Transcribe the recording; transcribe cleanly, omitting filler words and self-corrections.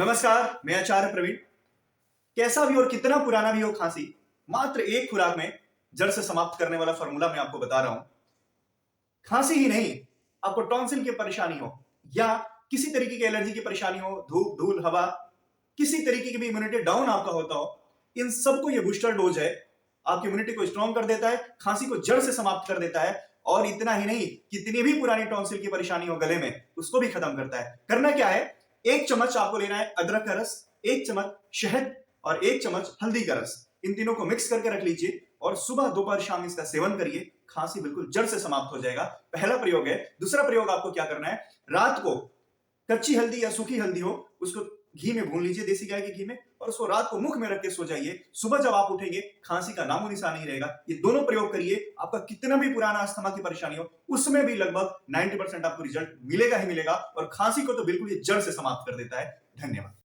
नमस्कार, मैं आचार्य प्रवीण। कैसा भी और कितना पुराना भी हो खांसी, मात्र एक खुराक में जड़ से समाप्त करने वाला फॉर्मूला मैं आपको बता रहा हूं। खांसी ही नहीं, आपको टॉन्सिल की परेशानी हो या किसी तरीके की एलर्जी की परेशानी हो, धूप धूल हवा, किसी तरीके की भी इम्यूनिटी डाउन आपका होता हो, इन सबको ये बूस्टर डोज है। आपकी इम्यूनिटी को स्ट्रॉन्ग कर देता है, खांसी को जड़ से समाप्त कर देता है। और इतना ही नहीं, कितनी भी पुरानी टॉन्सिल की परेशानी हो गले में, उसको भी खत्म करता है। करना क्या है, एक चम्मच आपको लेना है अदरक का रस, एक चम्मच शहद और एक चम्मच हल्दी का रस। इन तीनों को मिक्स करके रख लीजिए और सुबह दोपहर शाम इसका सेवन करिए। खांसी बिल्कुल जड़ से समाप्त हो जाएगा। पहला प्रयोग है। दूसरा प्रयोग आपको क्या करना है, रात को कच्ची हल्दी या सूखी हल्दी हो, उसको घी में भून लीजिए, देसी गाय के घी में, और उसको रात को मुख में रख के सो जाइए। सुबह जब आप उठेंगे, खांसी का नामो निशान नहीं रहेगा। ये दोनों प्रयोग करिए, आपका कितना भी पुराना अस्थमा की परेशानी हो, उसमें भी लगभग 90% आपको रिजल्ट मिलेगा ही मिलेगा। और खांसी को तो बिल्कुल ये जड़ से समाप्त कर देता है। धन्यवाद।